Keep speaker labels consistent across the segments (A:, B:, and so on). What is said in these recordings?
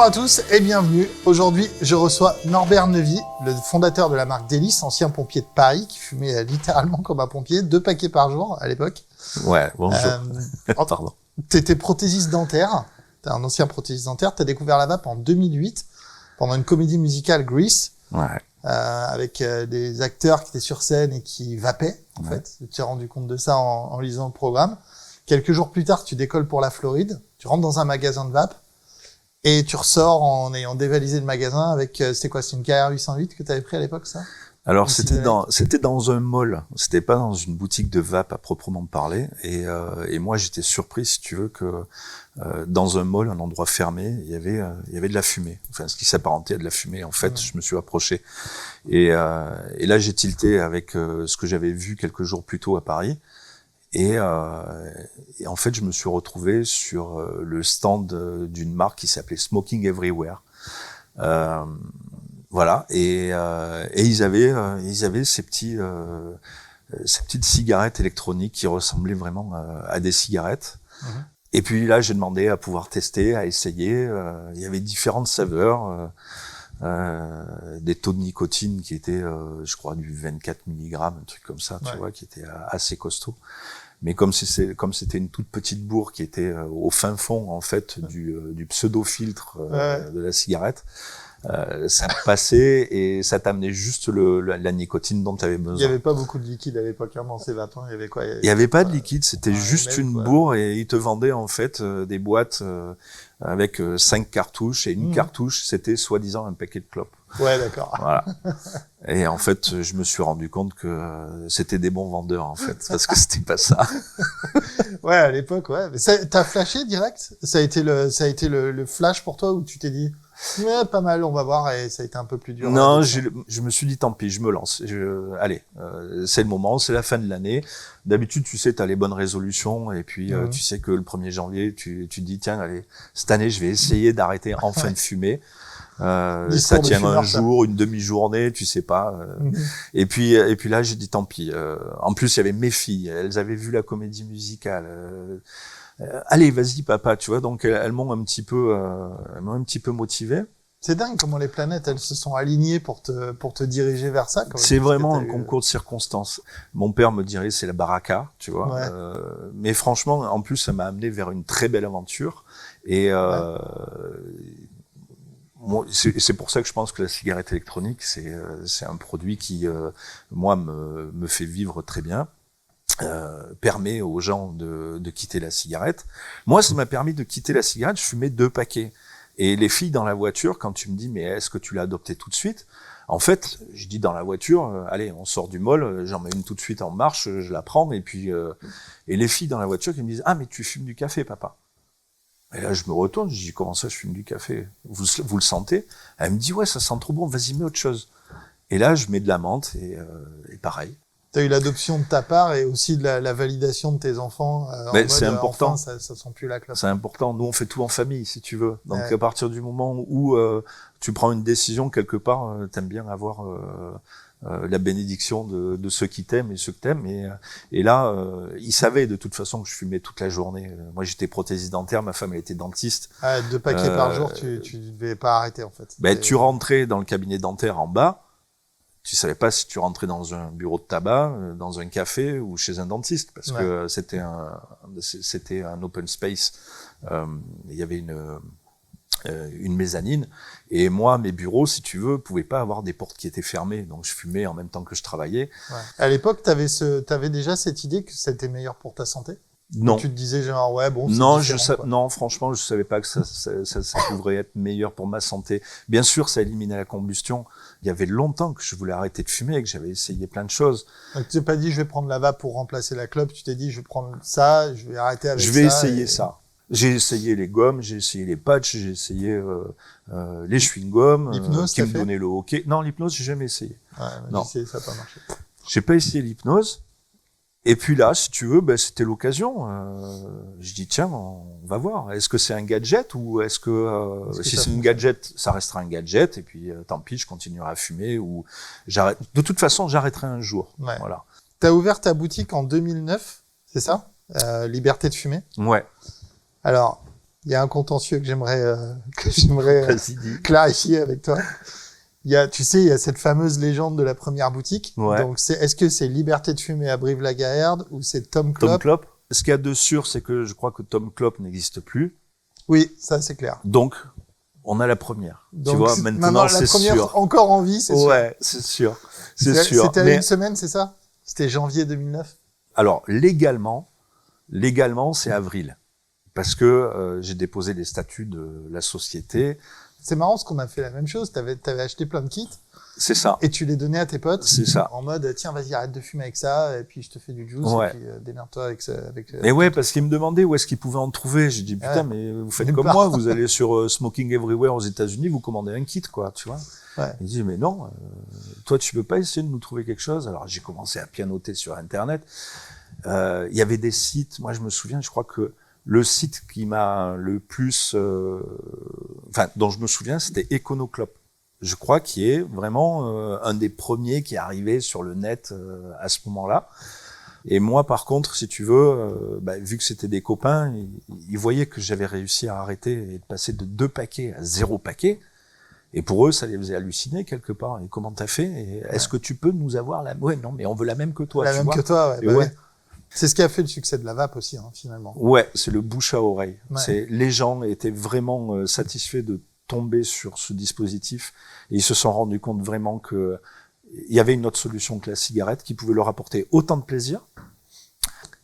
A: Bonjour à tous et bienvenue. Aujourd'hui, je reçois Norbert Nevy, le fondateur de la marque Délice, ancien pompier de Paris, qui fumait littéralement comme un pompier, 2 paquets par jour à l'époque.
B: Ouais, bonjour.
A: Pardon. T'étais prothésiste dentaire, t'es un ancien prothésiste dentaire, t'as découvert la vape en 2008, pendant une comédie musicale Grease, avec des acteurs qui étaient sur scène et qui vapaient, en fait. Tu t'es rendu compte de ça en lisant le programme. Quelques jours plus tard, tu décolles pour la Floride, tu rentres dans un magasin de vape, et tu ressors en ayant dévalisé le magasin avec, c'était quoi, c'est une KR 808 que tu avais pris à l'époque, ça?
B: Alors c'était dans un mall, c'était pas dans une boutique de vape à proprement parler, et moi j'étais surpris, si tu veux, que dans un mall, un endroit fermé, il y avait de la fumée, enfin ce qui s'apparentait à de la fumée. En fait, je me suis approché, et là j'ai tilté avec ce que j'avais vu quelques jours plus tôt à Paris. Et en fait, je me suis retrouvé sur le stand d'une marque qui s'appelait Smoking Everywhere. Voilà. Et ils avaient ces petites cigarettes électroniques qui ressemblaient vraiment à des cigarettes. Et puis là, j'ai demandé à pouvoir tester, à essayer. Il y avait différentes saveurs. Des taux de nicotine qui étaient, je crois, du 24 mg, un truc comme ça, tu vois, qui était assez costaud. Mais comme c'était une toute petite bourre qui était au fin fond, en fait, du pseudo-filtre de la cigarette, ça passait et ça t'amenait juste la nicotine dont tu avais besoin.
A: Il y avait pas beaucoup de liquide à l'époque, hein, dans ces vapes. Il y avait quoi?
B: Il y avait pas de liquide, c'était juste une bourre, et ils te vendaient, en fait, des boîtes avec 5 cartouches, et une cartouche, c'était soi-disant un paquet de clopes.
A: Ouais, d'accord.
B: Voilà. Et en fait, je me suis rendu compte que c'était des bons vendeurs, en fait, parce que c'était pas ça.
A: Ouais, à l'époque, ouais. Mais t'as flashé direct? Ça a été le flash pour toi, où tu t'es dit, ouais, pas mal, on va voir, et ça a été un peu plus dur?
B: Non, je me suis dit, tant pis, je me lance. Allez, c'est le moment, c'est la fin de l'année. D'habitude, tu sais, t'as les bonnes résolutions, et puis tu sais que le 1er janvier, tu te dis, tiens, allez, cette année, je vais essayer d'arrêter enfin de fumer. Ça tient un jour, une demi-journée, tu sais pas. Et puis là, j'ai dit tant pis. En plus, il y avait mes filles, elles avaient vu la comédie musicale. Allez, vas-y, papa, tu vois. Donc elles m'ont un petit peu motivé.
A: C'est dingue comment les planètes, elles se sont alignées pour te diriger vers ça.
B: C'est vraiment un concours de circonstances. Mon père me dirait c'est la baraka, tu vois.
A: Ouais.
B: Mais franchement, en plus, ça m'a amené vers une très belle aventure. Et c'est pour ça que je pense que la cigarette électronique, c'est un produit qui, moi, me fait vivre très bien, permet aux gens de quitter la cigarette. Moi, ça m'a permis de quitter la cigarette, je fumais 2 paquets. Et les filles dans la voiture, quand tu me dis, mais est-ce que tu l'as adopté tout de suite? En fait, je dis dans la voiture, allez, on sort du mall, j'en mets une tout de suite en marche, je la prends, et puis, et les filles dans la voiture qui me disent, ah, mais tu fumes du café, papa. Et là, je me retourne, je dis, comment ça, je fume du café? Vous le sentez? Elle me dit, ouais, ça sent trop bon, vas-y, mets autre chose. Et là, je mets de la menthe, et pareil.
A: T'as eu l'adoption de ta part et aussi de la validation de tes enfants.
B: Mais c'est important.
A: Enfin, ça sent plus la clope.
B: C'est important. Nous, on fait tout en famille, si tu veux. Donc, à partir du moment où tu prends une décision quelque part, t'aimes bien avoir la bénédiction de ceux qui t'aiment et ceux que t'aimes. Et là, ils savaient de toute façon que je fumais toute la journée. Moi, j'étais prothésiste dentaire, ma femme, elle était dentiste.
A: 2 paquets par jour, tu devais pas arrêter, en fait.
B: Tu rentrais dans le cabinet dentaire en bas, tu savais pas si tu rentrais dans un bureau de tabac, dans un café ou chez un dentiste, parce que c'était un open space. Il y avait une mezzanine, et moi, mes bureaux, si tu veux, pouvaient pas avoir des portes qui étaient fermées, donc je fumais en même temps que je travaillais.
A: Ouais. À l'époque, t'avais déjà cette idée que c'était meilleur pour ta santé?
B: Non.
A: Tu te disais genre, ouais, bon,
B: non, franchement, je savais pas que ça pourrait être meilleur pour ma santé. Bien sûr, ça éliminait la combustion. Il y avait longtemps que je voulais arrêter de fumer, que j'avais essayé plein de choses.
A: Donc, tu t'es pas dit, je vais prendre la vape pour remplacer la clope. Tu t'es dit, je vais prendre ça, je vais arrêter avec ça.
B: Je vais essayer ça. J'ai essayé les gommes, j'ai essayé les patchs, j'ai essayé les chewing-gums qui me donnaient le hockey. Non, l'hypnose, j'ai jamais essayé.
A: Ouais,
B: non.
A: J'ai essayé, ça n'a pas marché.
B: J'ai pas essayé l'hypnose. Et puis là, si tu veux, c'était l'occasion. Je dis tiens, on va voir. Est-ce que c'est un gadget ou est-ce que si c'est un gadget, ça restera un gadget. Et puis tant pis, je continuerai à fumer ou j'arrête. De toute façon, j'arrêterai un jour.
A: Ouais.
B: Voilà.
A: T'as ouvert ta boutique en 2009, c'est ça? Liberté de fumer.
B: Ouais.
A: Alors, Il y a un contentieux que j'aimerais
B: Vas-y, dis.
A: clarifier avec toi. Il y a cette fameuse légende de la première boutique.
B: Ouais.
A: Donc, est-ce que c'est Liberté de fumer à Brive-la-Gaillarde ou c'est Tom
B: Tom
A: Klopp?
B: Klopp. Ce qu'il y a de sûr, c'est que je crois que Tom Klopp n'existe plus.
A: Oui, ça, c'est clair.
B: Donc, on a la première.
A: Donc,
B: tu vois, maintenant,
A: la
B: c'est
A: première
B: sûr.
A: encore en vie, c'est sûr.
B: Ouais, c'est sûr. C'est sûr.
A: C'était à
B: Mais
A: une semaine, c'est ça? C'était janvier 2009?
B: alors, légalement, c'est avril. Parce que j'ai déposé les statuts de la société.
A: C'est marrant parce qu'on a fait la même chose. T'avais acheté plein de kits
B: C'est ça.
A: et tu les donnais à tes potes.
B: C'est ça.
A: En mode, tiens, vas-y, arrête de fumer avec ça et puis je te fais du juice
B: Ouais.
A: et puis démerde-toi avec ça.
B: Mais ouais, parce qu'ils me demandaient où est-ce qu'ils pouvaient en trouver. J'ai dit, putain, mais vous faites
A: Nulle
B: comme
A: part.
B: moi, vous allez sur Smoking Everywhere aux États-Unis, vous commandez un kit, quoi, tu vois.
A: Ouais.
B: Il dit, mais non, toi, tu peux pas essayer de nous trouver quelque chose. Alors, j'ai commencé à pianoter sur Internet. Il y avait des sites, moi, je me souviens, je crois que le site qui m'a le plus, dont je me souviens, c'était Econoclop. Je crois qu'il est vraiment un des premiers qui est arrivé sur le net à ce moment-là. Et moi, par contre, si tu veux, vu que c'était des copains, ils voyaient que j'avais réussi à arrêter et de passer de 2 paquets à 0 paquet. Et pour eux, ça les faisait halluciner quelque part. Et comment t'as fait? Et est-ce que tu peux nous avoir la... Ouais, non, mais on veut la même que toi,
A: La
B: tu
A: même
B: vois.
A: que toi, ouais.
B: Et
A: Bah
B: ouais.
A: ouais. C'est ce qui a fait le succès de la vape aussi, hein, finalement.
B: Ouais, c'est le bouche à oreille.
A: Ouais.
B: C'est les gens étaient vraiment satisfaits de tomber sur ce dispositif et ils se sont rendus compte vraiment que il y avait une autre solution que la cigarette qui pouvait leur apporter autant de plaisir,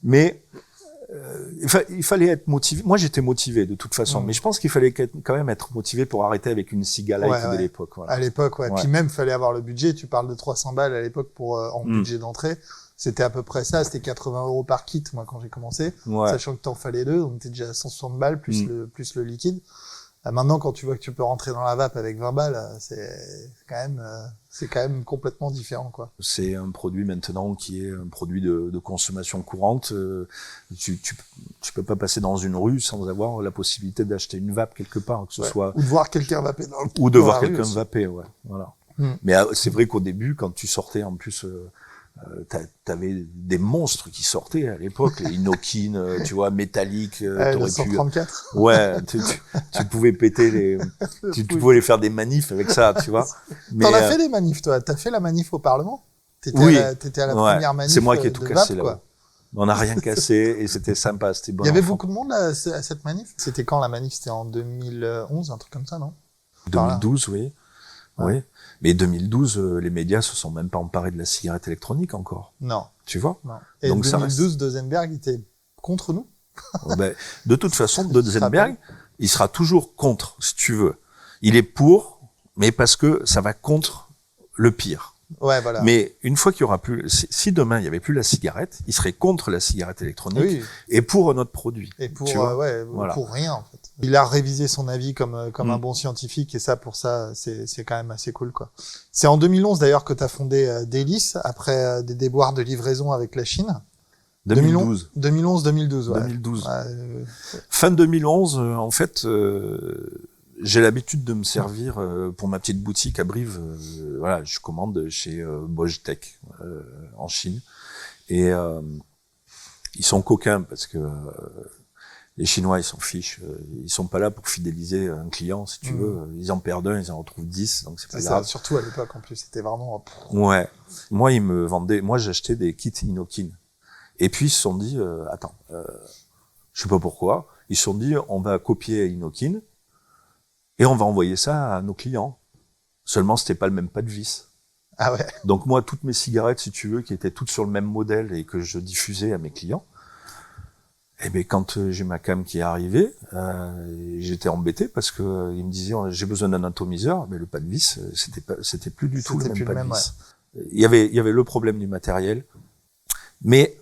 B: mais il fallait être motivé. Moi, j'étais motivé de toute façon, mais je pense qu'il fallait quand même être motivé pour arrêter avec une cigalite de l'époque. Voilà.
A: À l'époque, ouais. Puis même, fallait avoir le budget. Tu parles de 300 balles à l'époque pour en budget d'entrée. C'était à peu près ça. C'était 80 € par kit, moi, quand j'ai commencé. Ouais. Sachant que t'en fallait 2, donc t'es déjà à 160 balles plus le liquide. Maintenant, quand tu vois que tu peux rentrer dans la vape avec 20 balles, c'est quand même complètement différent, quoi.
B: C'est un produit maintenant qui est un produit de consommation courante. Tu peux pas passer dans une rue sans avoir la possibilité d'acheter une vape quelque part, que ce soit...
A: Ou de voir quelqu'un vaper dans le...
B: Ou de voir quelqu'un vaper, ouais. Voilà. Mais c'est vrai qu'au début, quand tu sortais, en plus... t'avais des monstres qui sortaient à l'époque, les Inokin, tu vois, métalliques,
A: t'aurais 134.
B: pu... Ouais, tu pouvais péter tu pouvais faire des manifs avec ça, tu vois.
A: T'en as fait des manifs, toi? T'as fait la manif au Parlement? T'étais à la première manif.
B: C'est moi qui ai tout cassé,
A: vape,
B: là. On n'a rien cassé et c'était sympa, c'était bon.
A: Il y avait beaucoup de monde à cette manif? C'était quand la manif? C'était en 2011, un truc comme ça, non?
B: 2012, oui. Ouais. Oui. Mais 2012, les médias se sont même pas emparés de la cigarette électronique encore.
A: Non.
B: Tu vois?
A: Non. Et donc 2012, Deuzenberg était contre nous?
B: De toute façon, Deuzenberg, il sera toujours contre, si tu veux. Il est pour, mais parce que ça va contre le pire.
A: Ouais, voilà.
B: Mais une fois qu'il y aura plus, si demain il y avait plus la cigarette, il serait contre la cigarette électronique et pour un autre produit.
A: Et pour
B: voilà.
A: Pour rien en fait. Il a révisé son avis comme un bon scientifique et ça pour ça c'est quand même assez cool quoi. C'est en 2011 d'ailleurs que tu as fondé Délice après des déboires de livraison avec la Chine.
B: 2012.
A: 2011-2012, ouais.
B: 2012. Fin 2011, en fait, j'ai l'habitude de me servir pour ma petite boutique à Brive. Voilà, je commande chez Bojtech en Chine. Et ils sont coquins parce que les Chinois, ils s'en fichent. Ils sont pas là pour fidéliser un client, si tu veux. Ils en perdent un, ils en retrouvent 10, donc c'est pas grave.
A: Ça, surtout à l'époque, en plus, c'était vraiment...
B: Ouais. Moi, ils me vendaient... Moi, j'achetais des kits Inokin. Et puis, ils se sont dit... attends, je sais pas pourquoi. Ils se sont dit, on va copier Inokin et on va envoyer ça à nos clients. Seulement, c'était pas le même pas de vis.
A: Ah ouais.
B: Donc moi, toutes mes cigarettes, si tu veux, qui étaient toutes sur le même modèle et que je diffusais à mes clients, eh ben quand j'ai ma cam qui est arrivée, j'étais embêté parce que ils me disaient j'ai besoin d'un atomiseur, mais le pas de vis, c'était plus du tout le même pas de vis. Ouais. Il y avait le problème du matériel, mais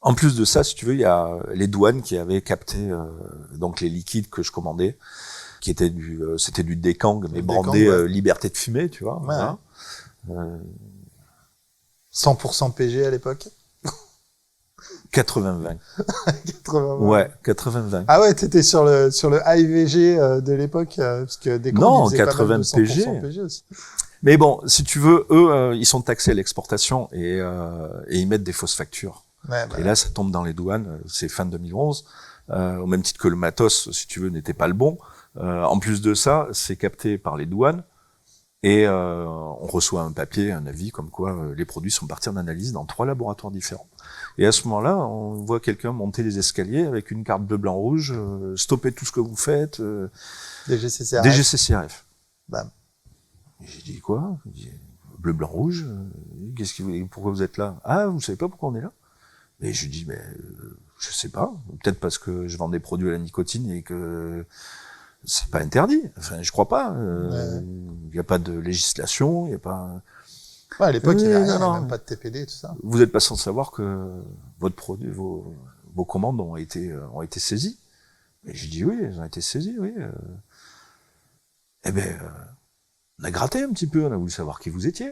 B: en plus de ça, si tu veux, il y a les douanes qui avaient capté donc les liquides que je commandais, qui étaient c'était du Dekang mais brandé liberté de fumer, tu vois.
A: Ouais. Voilà. 100% PG à l'époque.
B: 80-20.
A: 80-20.
B: Ouais, 80-20.
A: Ah ouais, t'étais sur le IVG de l'époque, parce que des
B: non, 80 PG
A: aussi.
B: Mais bon, si tu veux, eux, ils sont taxés à l'exportation et ils mettent des fausses factures. Ouais, bah, et là, ça tombe dans les douanes. C'est fin 2011. au même titre que le matos, si tu veux, n'était pas le bon. En plus de ça, c'est capté par les douanes et on reçoit un papier, un avis comme quoi les produits sont partis en analyse dans 3 laboratoires différents. Et à ce moment-là, on voit quelqu'un monter les escaliers avec une carte bleu, blanc, rouge, stopper tout ce que vous faites.
A: DGCCRF.
B: DGCCRF.
A: Bam.
B: J'ai dit quoi? J'ai dit, bleu, blanc, rouge. Pourquoi vous êtes là? Ah, vous savez pas pourquoi on est là? Et je lui dis, je sais pas. Peut-être parce que je vends des produits à la nicotine et que c'est pas interdit. Enfin, je crois pas. Il y a pas de législation, il y a pas.
A: Ouais, à l'époque, il y avait rien,
B: non.
A: même pas de TPD, tout ça.
B: Vous êtes pas sans savoir que votre produit, vos commandes ont été saisies. Et je dis oui, elles ont été saisies, oui. On a gratté un petit peu, on a voulu savoir qui vous étiez.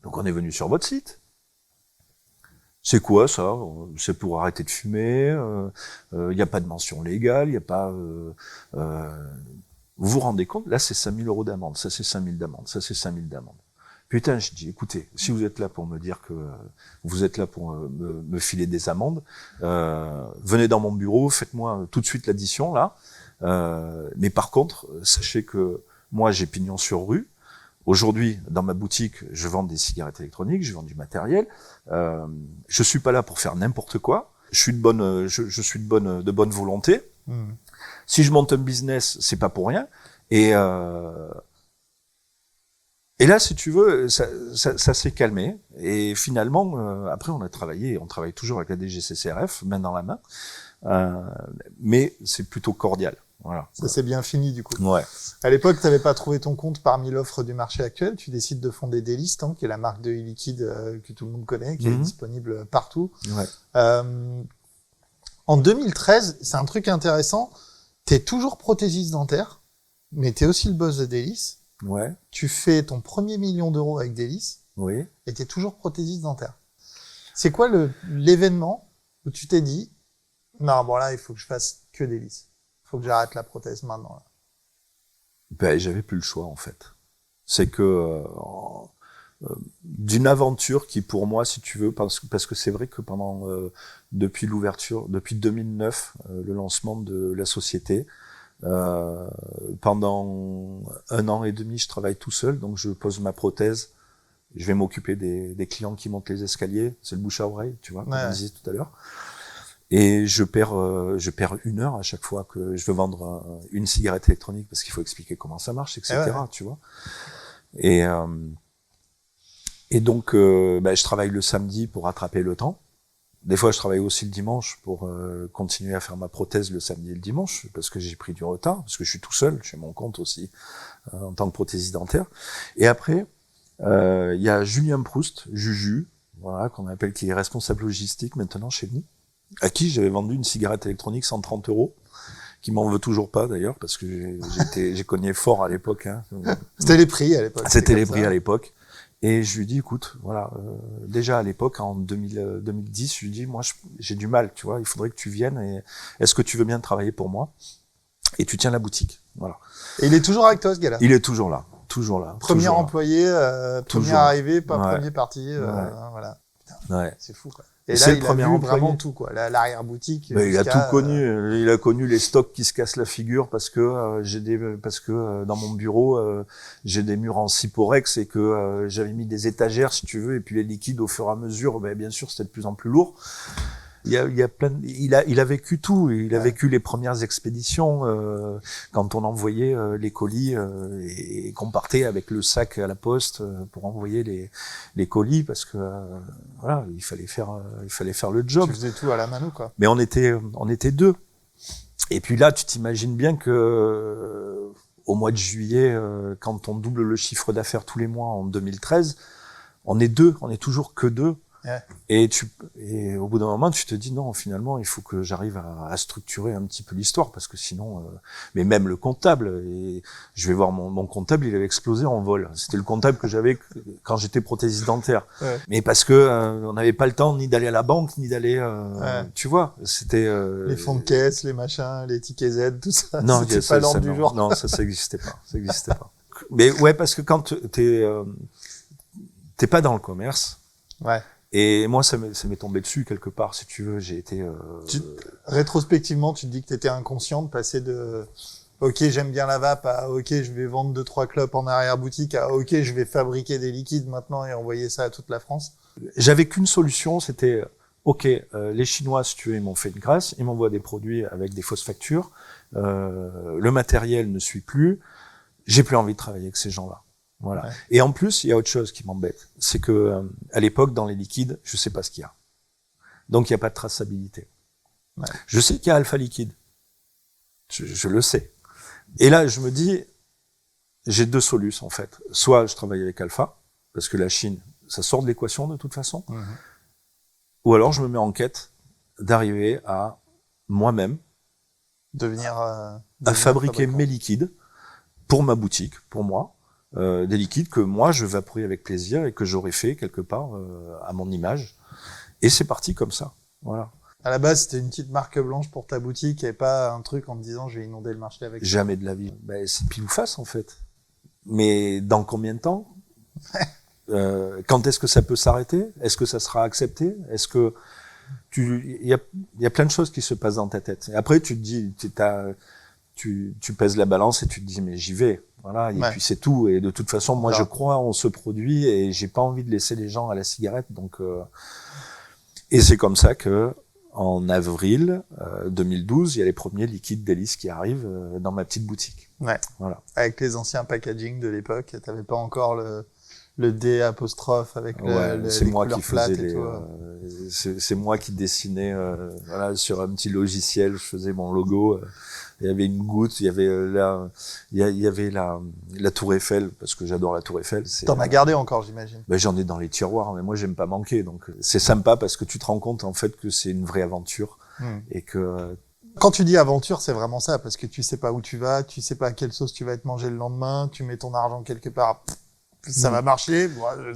B: Donc on est venu sur votre site. C'est quoi ça? C'est pour arrêter de fumer, y a pas de mention légale, y a pas... vous vous rendez compte? Là, c'est 5 000 € d'amende, ça c'est 5 000 d'amende, ça c'est 5 000 d'amende. Putain, je dis, écoutez, si vous êtes là pour me dire que vous êtes là pour me filer des amendes, venez dans mon bureau, faites-moi tout de suite l'addition, là. Mais par contre, sachez que moi, j'ai pignon sur rue. Aujourd'hui, dans ma boutique, je vends des cigarettes électroniques, je vends du matériel. Je suis pas là pour faire n'importe quoi. Je suis de bonne volonté.
A: Mmh.
B: Si je monte un business, c'est pas pour rien. Et là, si tu veux, ça s'est calmé. Et finalement, après, on travaille toujours avec la DGCCRF, main dans la main. Mais c'est plutôt cordial. Voilà.
A: Ça s'est bien fini, du coup.
B: Ouais.
A: À l'époque, tu n'avais pas trouvé ton compte parmi l'offre du marché actuel. Tu décides de fonder Delistes, qui est la marque de e-liquide que tout le monde connaît, qui est disponible partout.
B: Ouais.
A: En 2013, c'est un truc intéressant. Tu es toujours prothésiste dentaire, mais tu es aussi le boss de Delis.
B: Ouais.
A: Tu fais ton premier $1 million avec Delis.
B: Oui.
A: Et tu es toujours prothésiste dentaire. C'est quoi l'événement où tu t'es dit, non, bon là, il faut que je fasse que Delis. Il faut que j'arrête la prothèse maintenant. Là.
B: J'avais plus le choix, en fait. C'est que d'une aventure qui, pour moi, si tu veux, parce que c'est vrai que depuis l'ouverture, depuis 2009, le lancement de la société, pendant 1 an et demi, je travaille tout seul, donc je pose ma prothèse, je vais m'occuper des clients qui montent les escaliers, c'est le bouche à oreille, tu vois, comme on disait tout à l'heure. Et je perds 1 heure à chaque fois que je veux vendre une cigarette électronique parce qu'il faut expliquer comment ça marche, etc. Tu vois. Et donc, je travaille le samedi pour rattraper le temps. Des fois, je travaille aussi le dimanche pour continuer à faire ma prothèse le samedi et le dimanche parce que j'ai pris du retard, parce que je suis tout seul, chez mon compte aussi, en tant que prothésiste dentaire. Et après, il y a Julien Proust, Juju, voilà, qu'on appelle, qui est responsable logistique maintenant chez nous, à qui j'avais vendu une cigarette électronique 130 €, qui m'en veut toujours pas d'ailleurs, parce que j'ai cogné fort à l'époque. Hein.
A: C'était les prix à l'époque.
B: C'était les prix à l'époque. Et je lui dis, écoute, voilà, déjà à l'époque, en 2010, je lui dis, moi, j'ai du mal, tu vois, il faudrait que tu viennes, et est-ce que tu veux bien travailler pour moi? Et tu tiens la boutique, voilà.
A: Et il est toujours avec toi, ce gars-là?
B: Il est toujours là, toujours là.
A: Premier
B: toujours
A: employé, premier arrivé, pas premier parti, voilà. Putain, c'est fou, quoi. Et là, il a vu vraiment tout, quoi. L'arrière-boutique.
B: Il a tout connu. Il a connu les stocks qui se cassent la figure parce que dans mon bureau, j'ai des murs en Ciporex et que j'avais mis des étagères, si tu veux, et puis les liquides, au fur et à mesure, bien sûr, c'était de plus en plus lourd. Il a vécu tout. Il a vécu les premières expéditions quand on envoyait les colis et qu'on partait avec le sac à la poste pour envoyer les colis parce que voilà, il fallait faire le job.
A: Tu faisais tout à la mano, quoi.
B: Mais on était 2. Et puis là, tu t'imagines bien que au mois de juillet, quand on double le chiffre d'affaires tous les mois en 2013, on est 2, on est toujours que 2.
A: Ouais.
B: Et au bout d'un moment, tu te dis non, finalement, il faut que j'arrive à structurer un petit peu l'histoire parce que sinon, mais même le comptable, et je vais voir mon comptable, il avait explosé en vol. C'était le comptable que j'avais quand j'étais prothésiste dentaire. Ouais. Mais parce que on n'avait pas le temps ni d'aller à la banque, ni d'aller, tu vois, c'était
A: les fonds de caisse, les machins, les tickets Z, tout ça.
B: Non,
A: c'était pas l'ordre du jour.
B: Non, ça existait pas. Ça existait pas. Mais ouais, parce que quand t'es pas dans le commerce.
A: Ouais.
B: Et moi, ça m'est tombé dessus quelque part, si tu veux. J'ai été...
A: Rétrospectivement, tu te dis que tu étais inconscient de passer de « Ok, j'aime bien la vape » à « Ok, je vais vendre 2-3 clopes en arrière-boutique » à « Ok, je vais fabriquer des liquides maintenant et envoyer ça à toute la France ».
B: J'avais qu'une solution, c'était « Ok, les Chinois, si tu veux, ils m'ont fait une grâce, ils m'envoient des produits avec des fausses factures, le matériel ne suit plus, j'ai plus envie de travailler avec ces gens-là. » Voilà. Ouais. Et en plus, il y a autre chose qui m'embête, c'est que à l'époque, dans les liquides, je sais pas ce qu'il y a. Donc, il n'y a pas de traçabilité. Ouais. Je sais qu'il y a Alpha Liquide. Je le sais. Et là, je me dis, j'ai deux solutions, en fait. Soit je travaille avec Alpha, parce que la Chine, ça sort de l'équation de toute façon. Mmh. Ou alors, je me mets en quête d'arriver à moi-même
A: devenir
B: fabriquer mes liquides pour ma boutique, pour moi. Des liquides que moi je vaporais avec plaisir et que j'aurais fait quelque part à mon image. Et c'est parti comme ça. Voilà.
A: À la base, c'était une petite marque blanche pour ta boutique et pas un truc en te disant je vais inonder le marché avec ça.
B: Jamais de la vie. Ben, c'est pile ou face en fait. Mais dans combien de temps quand est-ce que ça peut s'arrêter? Est-ce que ça sera accepté? Est-ce que il y a plein de choses qui se passent dans ta tête. Et après tu te dis tu pèses la balance et tu te dis mais j'y vais. Voilà, et puis c'est tout. Et de toute façon, moi, je crois en ce produit et j'ai pas envie de laisser les gens à la cigarette. Donc, et c'est comme ça que, en avril 2012, il y a les premiers liquides Délice qui arrivent dans ma petite boutique.
A: Ouais. Voilà. Avec les anciens packaging de l'époque, t'avais pas encore le D apostrophe avec
B: c'est
A: les
B: moi
A: couleurs
B: qui faisais
A: plates
B: c'est moi qui dessinais voilà sur un petit logiciel, je faisais mon logo. Il y avait une goutte, il y avait la Tour Eiffel parce que j'adore la Tour Eiffel.
A: T'en as gardé encore, j'imagine.
B: Ben j'en ai dans les tiroirs, mais moi j'aime pas manquer, donc c'est sympa parce que tu te rends compte en fait que c'est une vraie aventure et que
A: quand tu dis aventure, c'est vraiment ça parce que tu sais pas où tu vas, tu sais pas à quelle sauce tu vas être mangé le lendemain, tu mets ton argent quelque part, ça va marcher, bon, on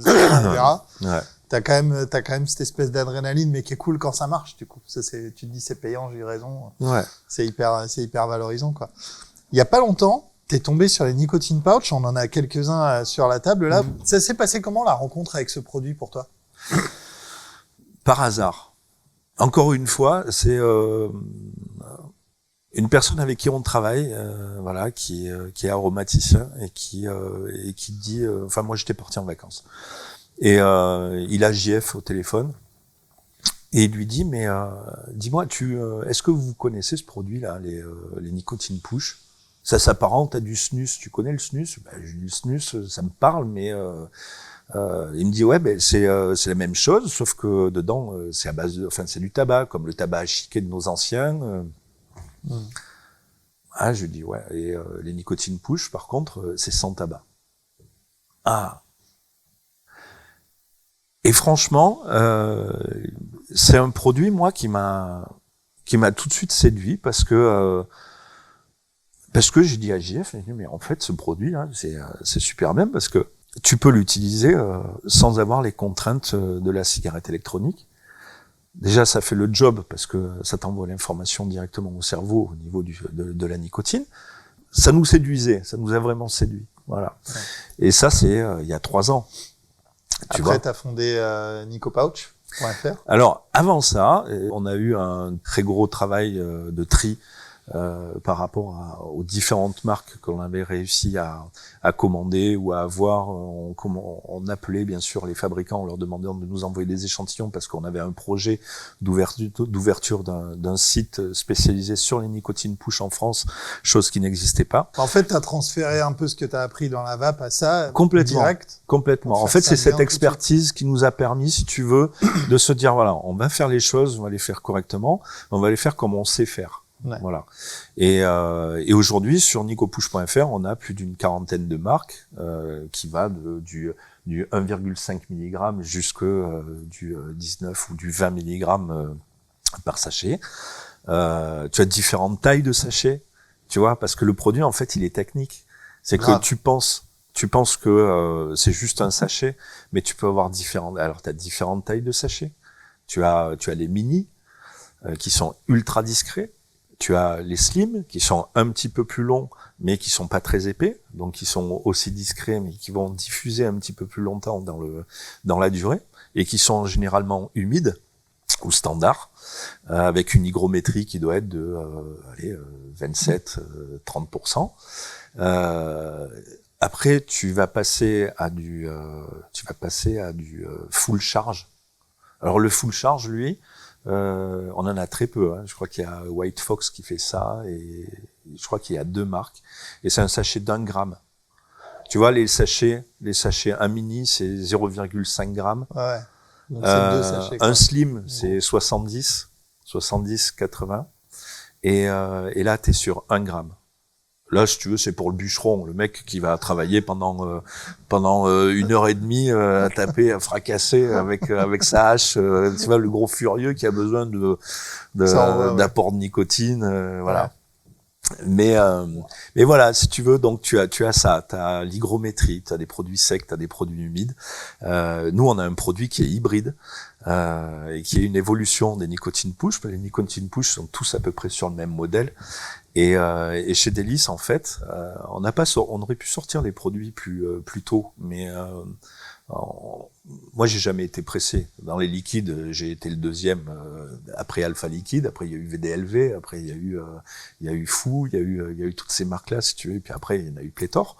A: verra. Ouais. T'as quand même cette espèce d'adrénaline, mais qui est cool quand ça marche, du coup. Ça, tu te dis, c'est payant, j'ai eu raison.
B: Ouais.
A: C'est hyper valorisant, quoi. Il y a pas longtemps, t'es tombé sur les nicotine pouch. On en a quelques-uns sur la table, là. Ça s'est passé comment, la rencontre avec ce produit pour toi?
B: Par hasard. Encore une fois, c'est, une personne avec qui on travaille, voilà, qui est aromaticien et qui dit, enfin, moi, j'étais parti en vacances. Et il a JF au téléphone et il lui dit mais dis-moi est-ce que vous connaissez ce produit là les nicotine push? Ça s'apparente à du snus. Tu connais le snus? Ben, le snus ça me parle mais il me dit ouais ben c'est la même chose sauf que dedans c'est à base c'est du tabac comme le tabac à chiquer de nos anciens. Ah je lui dis ouais et les nicotine push par contre c'est sans tabac. Ah. Et franchement, c'est un produit moi qui m'a tout de suite séduit parce que j'ai dit à JF, mais en fait ce produit là c'est super bien parce que tu peux l'utiliser sans avoir les contraintes de la cigarette électronique. Déjà ça fait le job parce que ça t'envoie l'information directement au cerveau au niveau de la nicotine. Ça nous séduisait, ça nous a vraiment séduit. Voilà. Ouais. Et ça c'est il y a 3 ans.
A: Après, tu as fondé NicoPouch.fr.
B: Alors, avant ça, on a eu un très gros travail de tri par rapport aux différentes marques qu'on avait réussi à commander ou à avoir. On appelait bien sûr les fabricants en leur demandant de nous envoyer des échantillons parce qu'on avait un projet d'ouverture d'un site spécialisé sur les nicotine push en France, chose qui n'existait pas.
A: En fait, tu as transféré un peu ce que tu as appris dans la vape à ça
B: complètement,
A: direct.
B: Complètement. En fait, c'est cette expertise qui nous a permis, si tu veux, de se dire voilà, on va faire les choses, on va les faire correctement, on va les faire comme on sait faire. Ouais. Voilà. Et aujourd'hui sur nicopush.fr, on a plus d'une quarantaine de marques qui va du 1,5 mg du 19 ou du 20 mg par sachet. Tu as différentes tailles de sachets, tu vois, parce que le produit en fait, il est technique. C'est que tu penses que c'est juste un sachet, mais tu peux avoir alors tu as différentes tailles de sachets. Tu as les mini qui sont ultra discrets. Tu as les slim qui sont un petit peu plus longs mais qui sont pas très épais, donc qui sont aussi discrets mais qui vont diffuser un petit peu plus longtemps dans la durée. et qui sont généralement humides ou standards, avec une hygrométrie qui doit être de 27-30%. Après, tu vas passer à du full charge. Alors le full charge, lui, on en a très peu. Je crois qu'il y a White Fox qui fait ça, et je crois qu'il y a 2 marques. Et c'est un sachet d'1 gramme. Tu vois, les sachets 1 mini, c'est 0,5 grammes.
A: Ouais. Donc c'est 2 sachets.
B: Un slim, c'est 70, 80. Et là, t'es sur 1 gramme. Là, si tu veux, c'est pour le bûcheron, le mec qui va travailler pendant 1h30 à taper, à fracasser avec sa hache. Tu vois, le gros furieux qui a besoin d'apport de nicotine, voilà. Mais voilà, si tu veux, donc tu as ça, tu as l'hygrométrie, tu as des produits secs, tu as des produits humides. Nous, on a un produit qui est hybride et qui est une évolution des nicotine push. Les nicotine push sont tous à peu près sur le même modèle. Et chez Délice, en fait, on aurait pu sortir les produits plus tôt, mais moi j'ai jamais été pressé. Dans les liquides, j'ai été le deuxième après Alpha Liquide, après il y a eu VDLV, après il y a eu Fou, il y a eu toutes ces marques là, si tu veux, et puis après il y en a eu pléthore.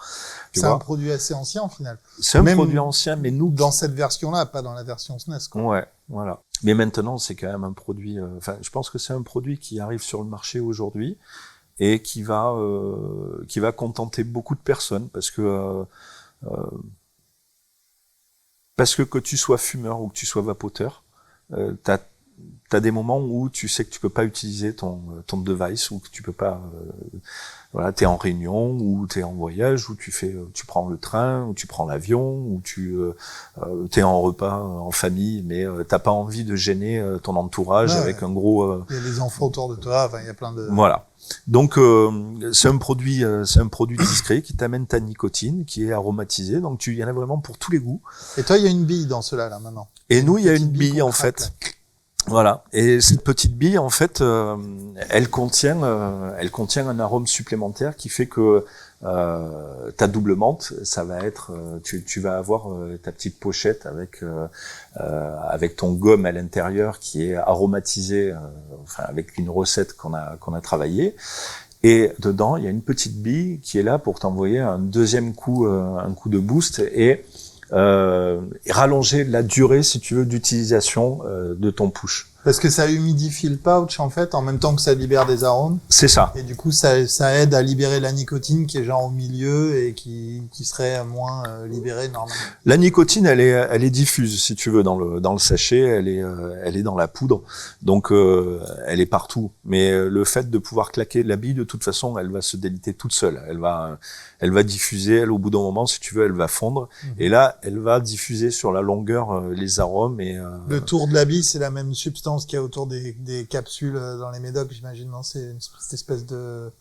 A: C'est un produit assez ancien au final.
B: C'est un produit ancien, mais nous
A: dans cette version-là, pas dans la version SNES, quoi.
B: Ouais, voilà. Mais maintenant, c'est quand même un produit. Je pense que c'est un produit qui arrive sur le marché aujourd'hui et qui va contenter beaucoup de personnes parce que tu sois fumeur ou que tu sois vapoteur, t'as des moments où tu sais que tu peux pas utiliser ton device, ou que tu peux pas, t'es en réunion, ou t'es en voyage, ou tu prends le train, ou tu prends l'avion, ou t'es en repas en famille, mais t'as pas envie de gêner ton entourage avec un gros.
A: Il y a des enfants autour de toi, il y a plein de.
B: Voilà. Donc c'est un produit discret qui t'amène ta nicotine, qui est aromatisé. Donc il y en a vraiment pour tous les goûts.
A: Et toi, il y a une bille dans cela là maintenant.
B: Et nous, il y a une bille en fait. Voilà. Et cette petite bille, en fait, elle contient un arôme supplémentaire qui fait que ta double menthe, ça va être, tu vas avoir ta petite pochette avec ton gomme à l'intérieur qui est aromatisé, avec une recette qu'on a travaillée. Et dedans, il y a une petite bille qui est là pour t'envoyer un deuxième coup, un coup de boost et rallonger la durée, si tu veux, d'utilisation de ton push.
A: Parce que ça humidifie le pouch, en fait, en même temps que ça libère des arômes.
B: C'est ça.
A: Et du coup, ça aide à libérer la nicotine qui est genre au milieu et qui serait moins libérée normalement.
B: La nicotine, elle est diffuse, si tu veux, dans le sachet, elle est dans la poudre. Donc, elle est partout. Mais le fait de pouvoir claquer la bille, de toute façon, elle va se déliter toute seule. Elle va diffuser, au bout d'un moment, si tu veux, elle va fondre. Et là, elle va diffuser sur la longueur les arômes et
A: le tour de la bille, c'est la même substance qu'il y a autour des capsules dans les médocs, j'imagine, non? C'est cette espèce de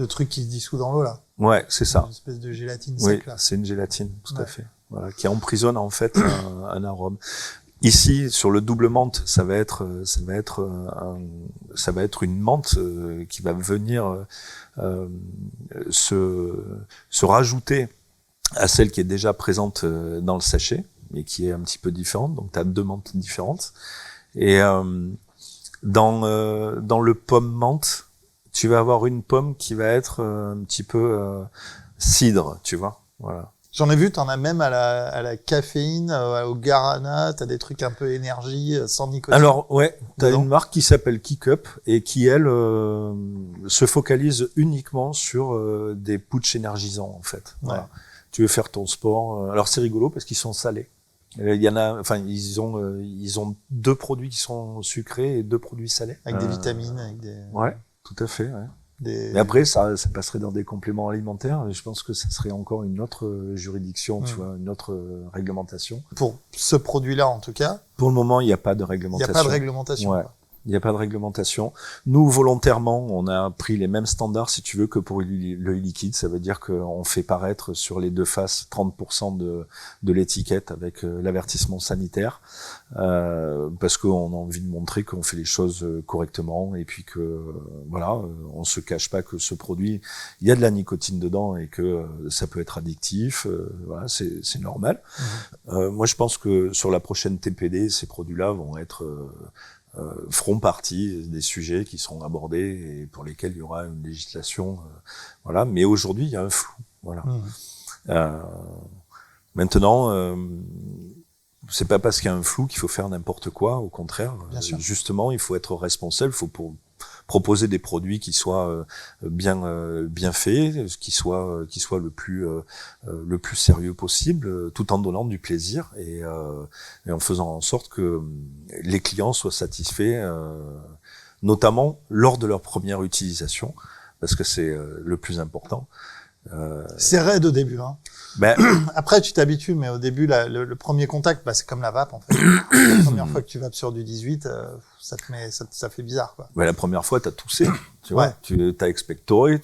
A: truc qui se dissout dans l'eau, là.
B: Ouais, c'est ça.
A: Une espèce de gélatine
B: sec,
A: là.
B: Oui, c'est une gélatine, tout à fait. Voilà, qui emprisonne, en fait, un arôme. Ici, sur le double menthe, ça va être une menthe qui va venir se rajouter à celle qui est déjà présente dans le sachet, mais qui est un petit peu différente. Donc, tu as 2 menthes différentes. Et dans le pomme menthe, tu vas avoir une pomme qui va être un petit peu cidre, tu vois. Voilà.
A: J'en ai vu, t'en as même à la caféine, au guarana, t'as des trucs un peu énergie, sans nicotine.
B: Alors, ouais, t'as une marque qui s'appelle Kick Up et qui, elle, se focalise uniquement sur des putsch énergisants, en fait. Voilà. Tu veux faire ton sport. Alors, c'est rigolo parce qu'ils sont salés. Il y en a, ils ont 2 produits qui sont sucrés et 2 produits salés.
A: Avec des vitamines, avec des...
B: Ouais, tout à fait, ouais. Mais après, ça passerait dans des compléments alimentaires. Et je pense que ça serait encore une autre juridiction, tu vois, une autre réglementation.
A: Pour ce produit-là, en tout cas.
B: Pour le moment, il n'y a pas de réglementation.
A: Il n'y a pas de réglementation.
B: Ouais. Il n'y a pas de réglementation. Nous, volontairement, on a pris les mêmes standards, si tu veux, que pour l'œil liquide. Ça veut dire qu'on fait paraître sur les deux faces 30% de l'étiquette avec l'avertissement sanitaire, parce qu'on a envie de montrer qu'on fait les choses correctement et puis que, voilà, on se cache pas que ce produit, il y a de la nicotine dedans et que ça peut être addictif. Voilà, c'est normal. Moi, je pense que sur la prochaine TPD, ces produits-là vont être feront partie des sujets qui seront abordés et pour lesquels il y aura une législation, voilà. Mais aujourd'hui, il y a un flou, voilà. Maintenant, c'est pas parce qu'il y a un flou qu'il faut faire n'importe quoi. Au contraire, justement, il faut être responsable. Il faut proposer des produits qui soient bien faits, qui soient le plus sérieux possible, tout en donnant du plaisir et en faisant en sorte que les clients soient satisfaits, notamment lors de leur première utilisation, parce que c'est le plus important.
A: C'est raide au début, hein.
B: Ben,
A: après, tu t'habitues, mais au début, le premier contact, c'est comme la vape, en fait. La première fois que tu vapes sur du 18, ça fait bizarre, quoi.
B: Ben, la première fois, t'as toussé, tu vois. T'as expectoré,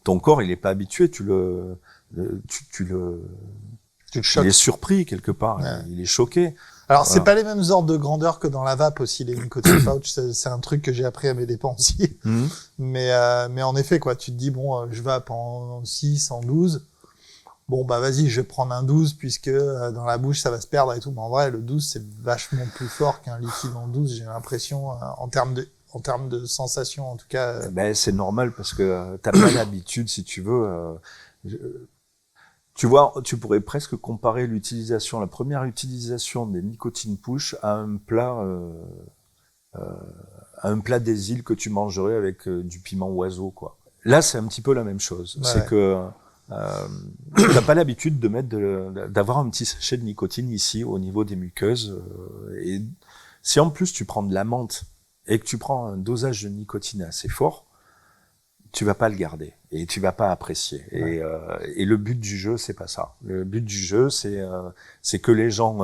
B: ton corps, il est pas habitué, tu le choques. Il est surpris, quelque part. Ouais. Il est choqué.
A: Alors, c'est pas les mêmes ordres de grandeur que dans la vape aussi, les nicotine pouch. C'est un truc que j'ai appris à mes dépens aussi. Mais en effet, quoi, tu te dis, bon, je vape en 6, en 12. Bon, vas-y, je vais prendre un 12 puisque dans la bouche, ça va se perdre et tout. Mais en vrai, le 12, c'est vachement plus fort qu'un liquide en 12, j'ai l'impression, en termes de sensation, en tout cas.
B: C'est normal parce que t'as pas l'habitude, si tu veux. Tu vois, tu pourrais presque comparer la première utilisation des nicotine push à un plat des îles que tu mangerais avec du piment oiseau, quoi. Là, c'est un petit peu la même chose. Ouais. C'est que t'as pas l'habitude d'avoir un petit sachet de nicotine ici au niveau des muqueuses, et si en plus tu prends de la menthe et que tu prends un dosage de nicotine assez fort, tu vas pas le garder et tu vas pas apprécier. Ouais. Et le but du jeu, c'est pas ça. Le but du jeu, c'est que les gens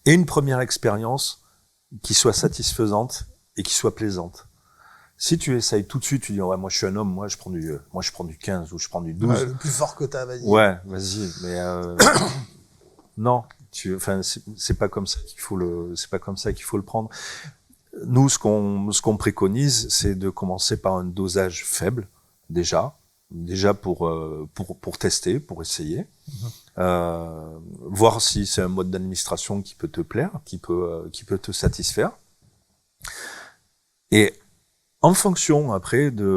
B: aient une première expérience qui soit satisfaisante et qui soit plaisante. Si tu essayes tout de suite, tu dis ouais, moi je suis un homme, moi je prends du 15 ou je prends du 12.
A: Ouais, le plus fort que t'as, vas-y.
B: Ouais, vas-y, mais non, c'est pas comme ça qu'il faut le prendre. Nous, ce qu'on préconise, c'est de commencer par un dosage faible déjà pour tester, pour essayer, voir si c'est un mode d'administration qui peut te plaire, qui peut te satisfaire, et en fonction après du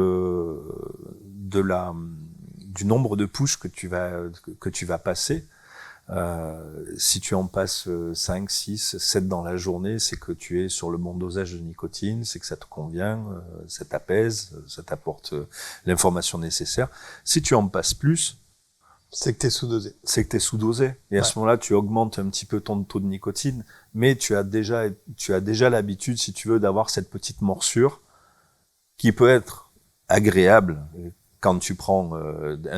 B: nombre de push que tu vas passer. Si tu en passes 5, 6, 7 dans la journée, c'est que tu es sur le bon dosage de nicotine, c'est que ça te convient, ça t'apaise, ça t'apporte l'information nécessaire. Si tu en passes plus,
A: c'est que t'es sous-dosé.
B: Et à ce moment-là, tu augmentes un petit peu ton taux de nicotine, mais tu as déjà l'habitude, si tu veux, d'avoir cette petite morsure qui peut être agréable quand tu prends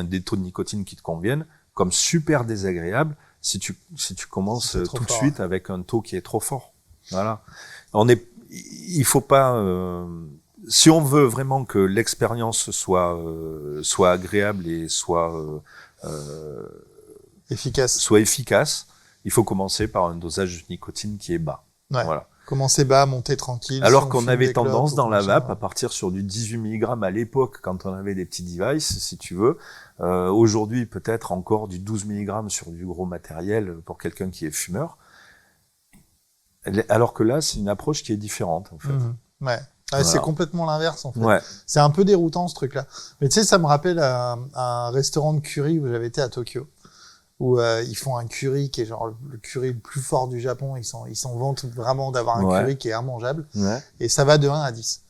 B: des taux de nicotine qui te conviennent, comme super désagréable si tu commences tout de suite avec un taux qui est trop fort. Voilà. Il faut pas, si on veut vraiment que l'expérience soit agréable et soit efficace, il faut commencer par un dosage de nicotine qui est bas.
A: Ouais.
B: Voilà.
A: Commencer bas, monter tranquille.
B: Alors qu'on avait tendance dans la vape à partir sur du 18 mg à l'époque quand on avait des petits devices, si tu veux. Aujourd'hui, peut-être encore du 12 mg sur du gros matériel pour quelqu'un qui est fumeur. Alors que là, c'est une approche qui est différente, en fait.
A: Ouais. Voilà. C'est complètement l'inverse, en fait.
B: Ouais.
A: C'est un peu déroutant, ce truc-là. Mais tu sais, ça me rappelle un restaurant de curry où j'avais été à Tokyo, où ils font un curry qui est genre le curry le plus fort du Japon. Ils s'en vantent vraiment d'avoir un curry qui est immangeable. Ouais. Et ça va de 1 à 10.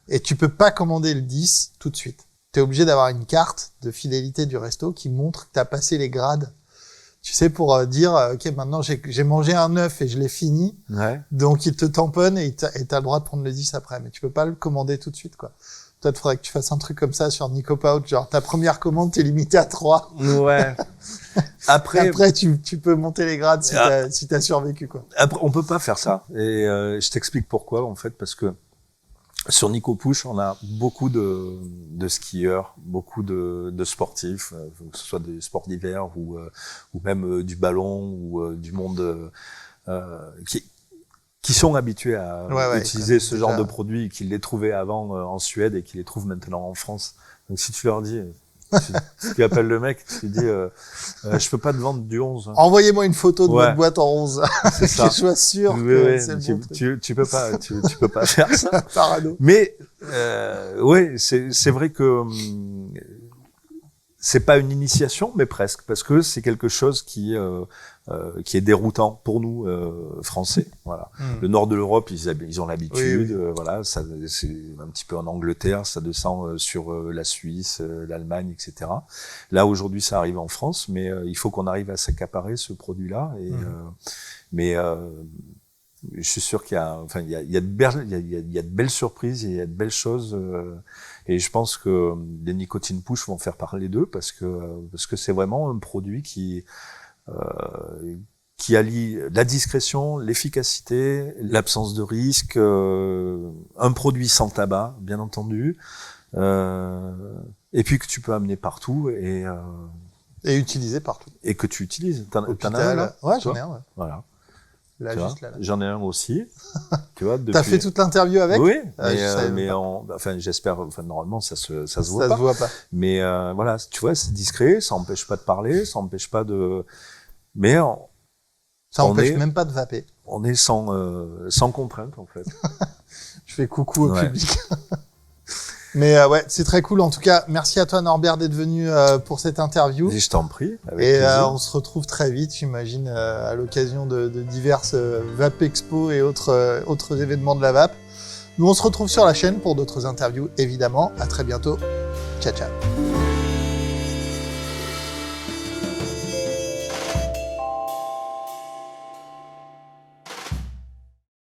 A: Et tu peux pas commander le 10 tout de suite. T'es obligé d'avoir une carte de fidélité du resto qui montre que t'as passé les grades. Tu sais, pour dire, ok, maintenant j'ai mangé un 9 et je l'ai fini. Ouais. Donc il te tamponne et t'as le droit de prendre le 10 après. Mais tu peux pas le commander tout de suite, quoi. Peut-être faudrait que tu fasses un truc comme ça sur Nicopout, genre ta première commande, t'es limité à 3.
B: Ouais. Après,
A: tu peux monter les grades si t'as survécu, quoi.
B: Après, on peut pas faire ça. Et je t'explique pourquoi, en fait, parce que sur Nicopush, on a beaucoup de skieurs, beaucoup de sportifs, que ce soit des sports d'hiver ou même du ballon ou du monde qui sont habitués à utiliser ce genre de produits, qui les trouvaient avant en Suède et qui les trouvent maintenant en France. Donc si tu leur dis, tu appelles le mec, tu dis je peux pas te vendre du 11.
A: Envoyez-moi une photo de votre boîte en 11.
B: C'est ça.
A: Que je sois sûr que c'est le bon truc.
B: Tu peux pas faire ça.
A: Parano.
B: Mais c'est vrai que c'est pas une initiation, mais presque, parce que c'est quelque chose qui est déroutant pour nous Français. Voilà. Le nord de l'Europe, ils ont l'habitude. Voilà, ça c'est un petit peu en Angleterre, ça descend sur la Suisse, l'Allemagne, etc. Là aujourd'hui, ça arrive en France, mais il faut qu'on arrive à s'accaparer ce produit-là. Et mais je suis sûr qu'il y a, enfin, il y a de belles surprises, il y a de belles choses. Et je pense que les nicotine push vont faire parler d'eux parce que c'est vraiment un produit qui allie la discrétion, l'efficacité, l'absence de risque, un produit sans tabac, bien entendu, et puis que tu peux amener partout et
A: utiliser partout.
B: Et que tu utilises. T'en as un là?
A: Ouais, j'en ai un. Ouais.
B: Voilà.
A: Là, juste là.
B: J'en ai un aussi. Tu vois, depuis...
A: T'as fait toute l'interview avec?
B: Oui, enfin, j'espère, enfin, normalement, ça se voit pas.
A: Ça se voit pas.
B: Mais, voilà, tu vois, c'est discret, ça empêche pas de parler, ça empêche pas de, mais
A: ça empêche même pas de vaper.
B: On est sans contrainte, en fait.
A: Je fais coucou au public. Mais ouais, c'est très cool. En tout cas, merci à toi Norbert d'être venu pour cette interview.
B: Et je t'en prie.
A: Et on se retrouve très vite, j'imagine, à l'occasion de diverses Vape Expo et autres événements de la vape. Nous, on se retrouve sur la chaîne pour d'autres interviews, évidemment. À très bientôt. Ciao, ciao.